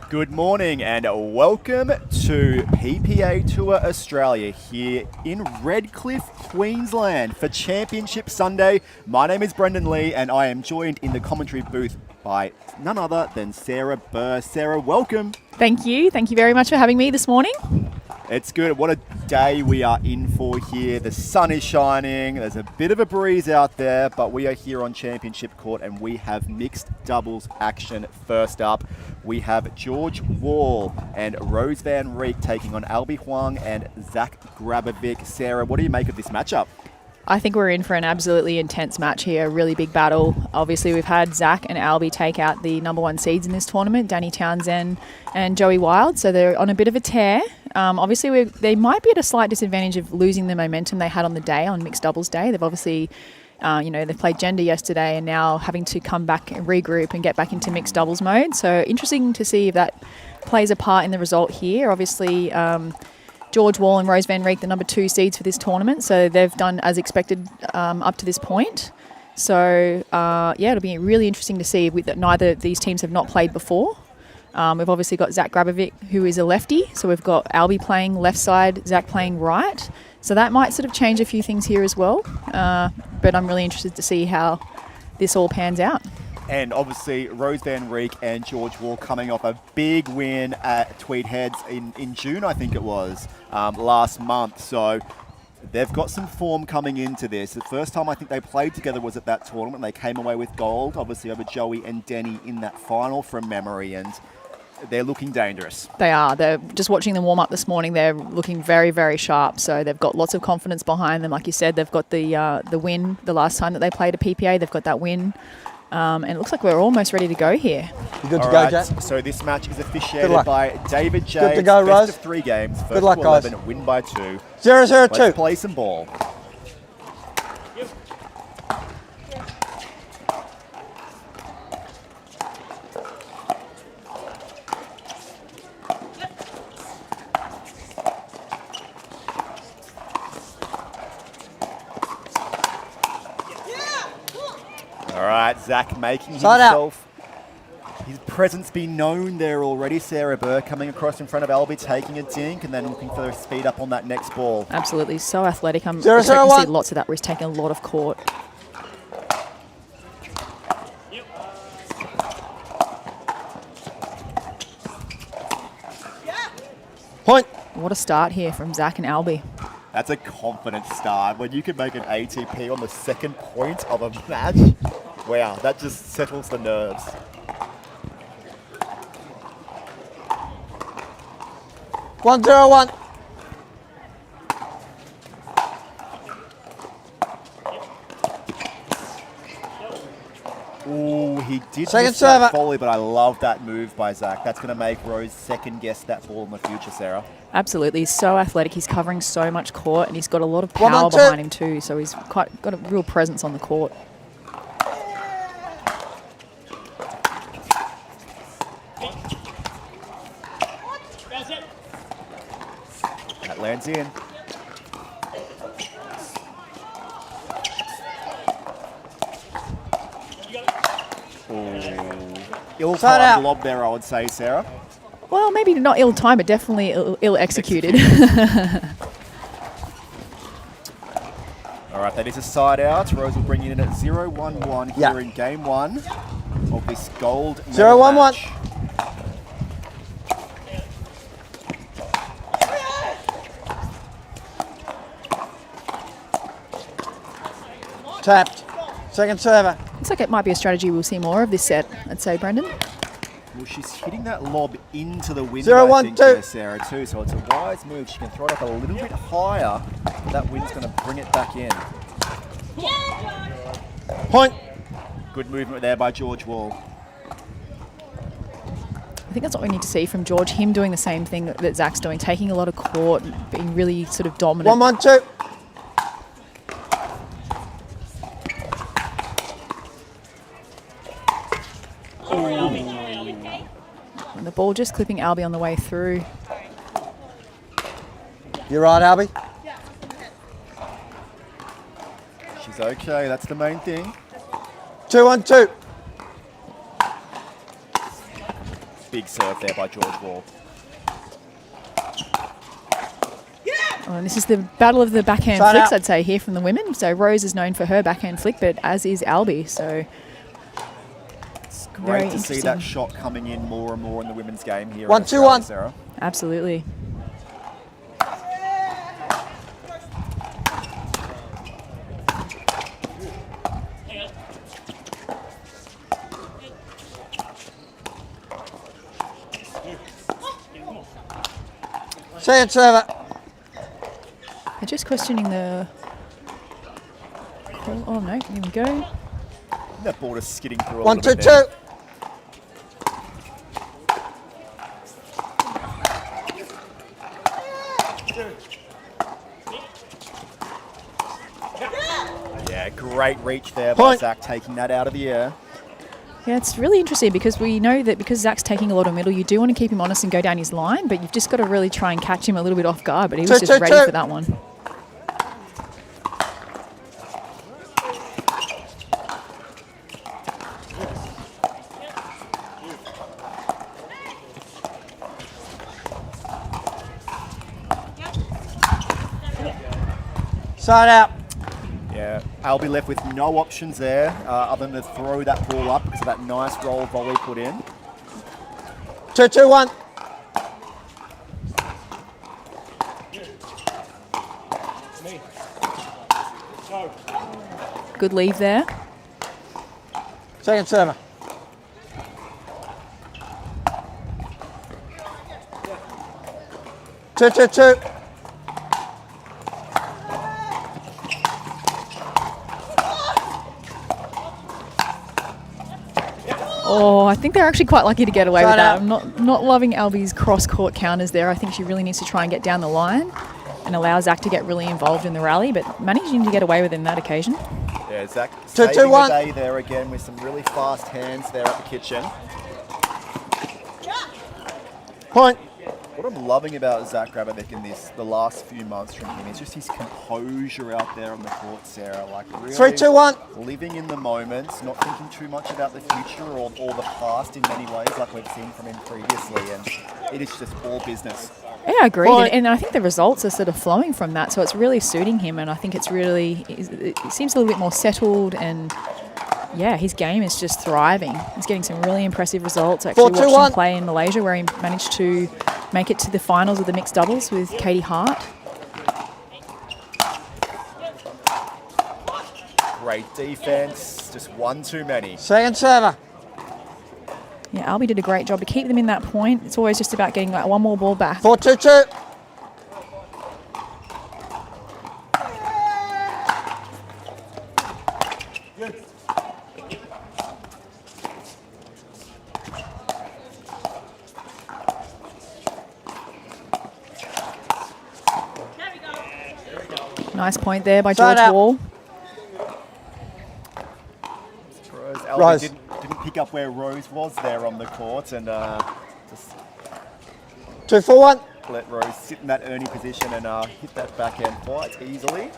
Good morning and welcome to PPA Tour Australia here in Redcliffe, Queensland for Championship Sunday. My name is Brendan Lee and I am joined in the commentary booth by none other than Sarah Burr. Sarah, welcome. Thank you. Thank you very much for having me this morning. It's good. What a day we are in for here. The sun is shining. There's a bit of a breeze out there, but we are here on Championship Court and we have mixed doubles action. First up, we have George Wall and Rose Van Reek taking on Albie Huang and Zach Grabovic. Sarah, what do you make of this matchup? I think we're in for an absolutely intense match here, a really big battle. Obviously, we've had Zach and Albie take out the number one seeds in this tournament, Danny Townsend and Joey Wild, so they're on a bit of a tear. Obviously, they might be at a slight disadvantage of losing the momentum they had on the day, on mixed doubles day. They've obviously, they played gender yesterday and now having to come back and regroup and get back into mixed doubles mode. So interesting to see if that plays a part in the result here. Obviously, George Wall and Rose Van Reek, the number two seeds for this tournament. So they've done as expected up to this point. So, it'll be really interesting to see that neither of these teams have not played before. We've obviously got Zach Grabovic, who is a lefty. So we've got Albie playing left side, Zach playing right. So that might sort of change a few things here as well. But I'm really interested to see how this all pans out. And obviously, Rose Van Reek and George Wall coming off a big win at Tweed Heads in June, I think it was, last month. So they've got some form coming into this. The first time I think they played together was at that tournament. They came away with gold, obviously over Joey and Denny in that final from memory. And they're looking dangerous. They are. They're just watching them warm up this morning. They're looking very, very sharp. So they've got lots of confidence behind them. Like you said, they've got the win the last time that they played a PPA. They've got that win. And it looks like we're almost ready to go here. You good to go, Jack? So this match is officiated by David J. Good to go, Rose. Best of 3 games. First good luck, to 11, guys. win by 2. 0-0-2. Let's play some ball. All right, Zach making himself, his presence be known there already. Sarah Burr coming across in front of Albie, taking a dink, and then looking for the speed up on that next ball. Absolutely, so athletic. I'm expecting to see lots of that where he's taking a lot of court. Point. What a start here from Zach and Albie. That's a confident start. When you can make an ATP on the second point of a match, wow, that just settles the nerves. One, 0-1. Ooh, he did Second miss that server. volley, but I love that move by Zach. That's going to make Rose second guess that ball in the future, Sarah. Absolutely, he's so athletic. He's covering so much court, and he's got a lot of power behind him too. So he's got a real presence on the court. That lands in. Ill-timed lob there, I would say, Sarah. Well, maybe not ill-timed, but definitely ill-executed. All right, that is a side out. Rose will bring it in at 0-1-1 here in game 1 of this gold medal 0-1-1. match. Tapped. Second server. Looks like it might be a strategy we'll see more of this set, I'd say, Brendan. Well, she's hitting that lob into the window, 0-1-2. there, Sarah, too. So it's a wise move. She can throw it up a little bit higher. But that wind's going to bring it back in. Point. Good movement there by George Wall. I think that's what we need to see from George, him doing the same thing that Zach's doing, taking a lot of court, being really sort of dominant. 1-1-2. And the ball just clipping Albie on the way through. You're right, Albie. She's okay. That's the main thing. 2-1-2. big serve there by George Wall. Oh, and this is the battle of the backhand Side flicks, out. I'd say, here from the women. So Rose is known for her backhand flick, but as is Albie. So It's Very great to see that interesting. shot coming in more and more in the women's game here. 1-2-1. Sarah. absolutely. Second server. I'm just questioning the call. Oh, no, here we go. That ball is skidding through a 1, little 2, bit there. 2. Yeah, great reach there by Point. Zach, taking that out of the air. Yeah, it's really interesting because we know that because Zach's taking a lot of middle, you do want to keep him honest and go down his line, but you've just got to really try and catch him a little bit off guard, but he was Two, just two, ready two. for that one. Side out. Yeah, I'll be left with no options there other than to throw that ball up because of that nice roll volley put in. 2, 2, 1. Good leave there. Second server. Two, two, two. Oh, I think they're actually quite lucky to get away with Side that. out. I'm not loving Albie's cross-court counters there. I think she really needs to try and get down the line and allow Zach to get really involved in the rally, but managing to get away with it in that occasion. Yeah, Zach Two, saving two, the one. day there again with some really fast hands there at the kitchen. Point. What I'm loving about Zach Grabovic in the last few months from him is just his composure out there on the court, Sarah. Like really 3, 2, 1. living in the moment, not thinking too much about the future or the past in many ways, like we've seen from him previously. And it is just all business. Yeah, I agree. Point. And I think the results are sort of flowing from that, so it's really suiting him, and I think it's really, it seems a little bit more settled, and yeah, his game is just thriving. He's getting some really impressive results. I actually 4, 2, watched 1. him play in Malaysia where he managed to make it to the finals of the mixed doubles with Katie Hart. Great defense, just one too many. Second server. Yeah, Albie did a great job to keep them in that point. It's always just about getting like one more ball back. 4, 2, 2. Nice point there by Side George out. Wall. Rose, Albie Rose. didn't pick up where Rose was there on the court and just 2, 4, 1. let Rose sit in that Ernie position and hit that backhand quite easily.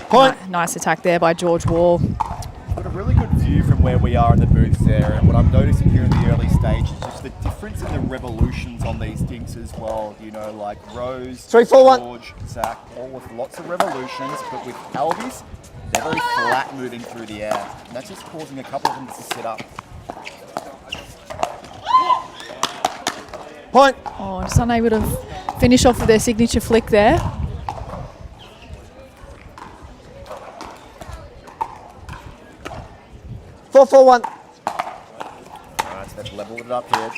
Point. Nice attack there by George Wall. Got a really good view from where we are in the booth there, and what I'm noticing here in the early stage is just the difference in the revolutions on these dinks as well. You know, like Rose, 3, 4, 1. George, Zach, all with lots of revolutions, but with Albies, they're very flat moving through the air, and that's just causing a couple of them to sit up. Point. Oh, just unable to finish off with their signature flick there. Four, 4, 1. Alright, so they've leveled it up here.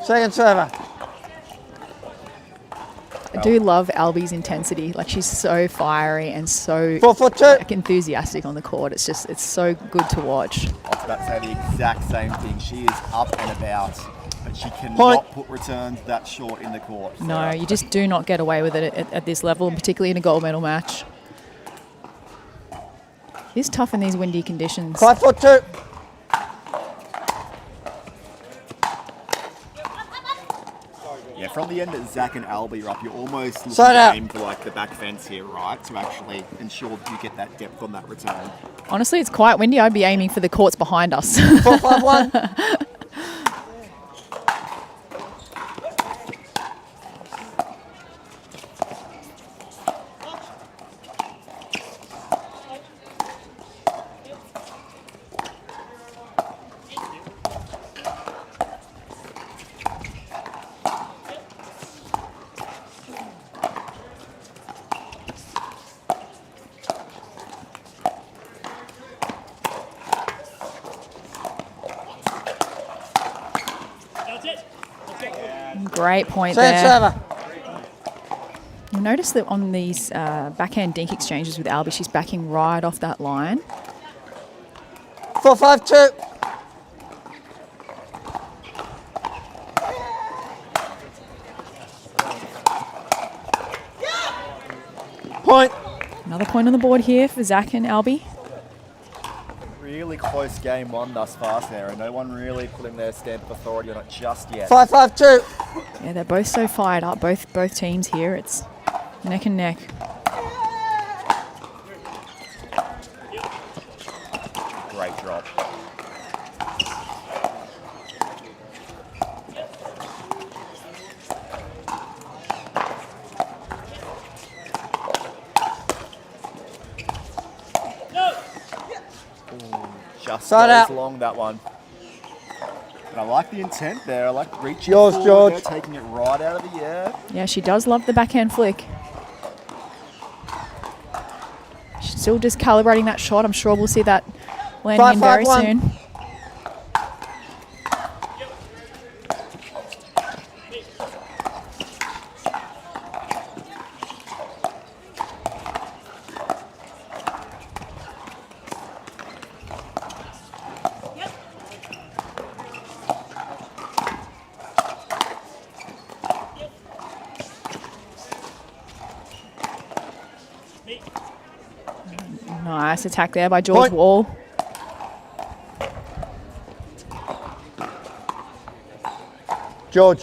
Second server. I do love Albie's intensity. Like, she's so fiery and so 4, 4, 2. like, enthusiastic on the court. It's just, it's so good to watch. I was about to say the exact same thing. She is up and about, but she cannot Point. put returns that short in the court. No, you just do not get away with it at this level, and particularly in a gold medal match. It's tough in these windy conditions. 5, 4, 2. Yeah, from the end that Zach and Albie are up, you're almost looking Side to out. aim for like the back fence here, right? To actually ensure that you get that depth on that return. Honestly, it's quite windy. I'd be aiming for the courts behind us. 4-5-1. Great point Second there. server. You'll notice that on these backhand dink exchanges with Albie, she's backing right off that line. 4-5-2. Point. Another point on the board here for Zach and Albie. Really close game one thus far, Sarah. No one really putting their stamp of authority on it just yet. 5-5-2. Yeah, they're both so fired up, both teams here. It's neck and neck. Great drop. Just Side goes out. along that one. And I like the intent there. I like reaching Yours, forward George. there, taking it right out of the air. Yeah, she does love the backhand flick. She's still just calibrating that shot. I'm sure we'll see that landing in very 5-5-1. soon. Nice attack there by George Point. Wall. George.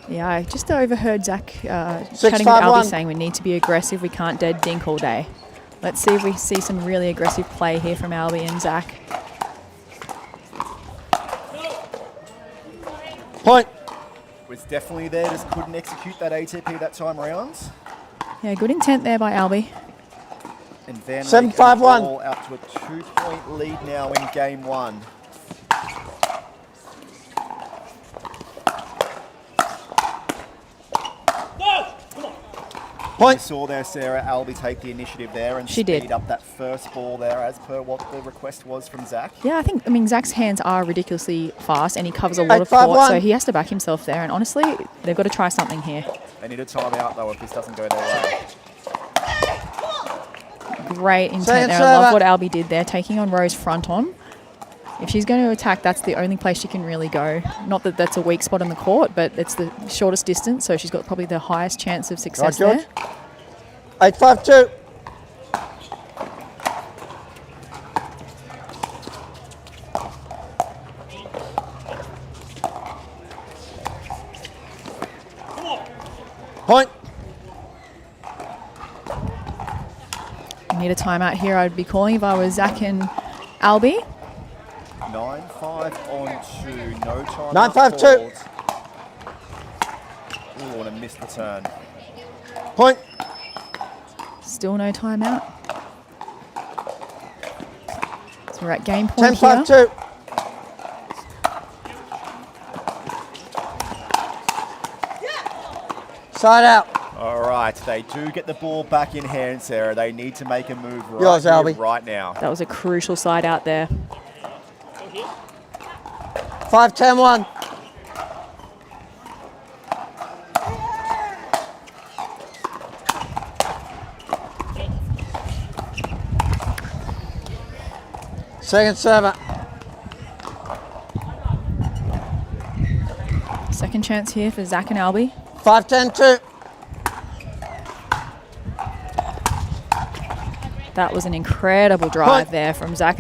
Yeah, I just overheard Zach chatting with 6-5-1. Albie saying we need to be aggressive. We can't dead dink all day. Let's see if we see some really aggressive play here from Albie and Zach. Point. Was definitely there, just couldn't execute that ATP that time round. Yeah, good intent there by Albie. And Van 7-5-1. All out to a 2-point lead now in game one. You Point. saw there, Sarah, Albie take the initiative there and She speed did. up that first ball there as per what the request was from Zach. Yeah, I mean, Zach's hands are ridiculously fast and he covers a lot of 8-5-1. court, so he has to back himself there. And honestly, they've got to try something here. They need a timeout though if this doesn't go their way. Great intent Second there. I love server. what Albie did there, taking on Rose front on. If she's going to attack, that's the only place she can really go. Not that that's a weak spot on the court, but it's the shortest distance, so she's got probably the highest chance of success Right, there. George. 8-5-2. Point. Need a timeout here, I'd be calling if I was Zach and Albie. 9-5 on 2, no time. 9-5-2. Ooh, and a missed return. Point. Still no timeout. So we're at game point 10-5-2. here. Side out. All right, they do get the ball back in hand, Sarah. They need to make a move right, Yours, here, Albie. right now. That was a crucial side out there. 5-10-1. Second server. Second chance here for Zach and Albie. 5-10-2. That was an incredible drive Point. there from Zach.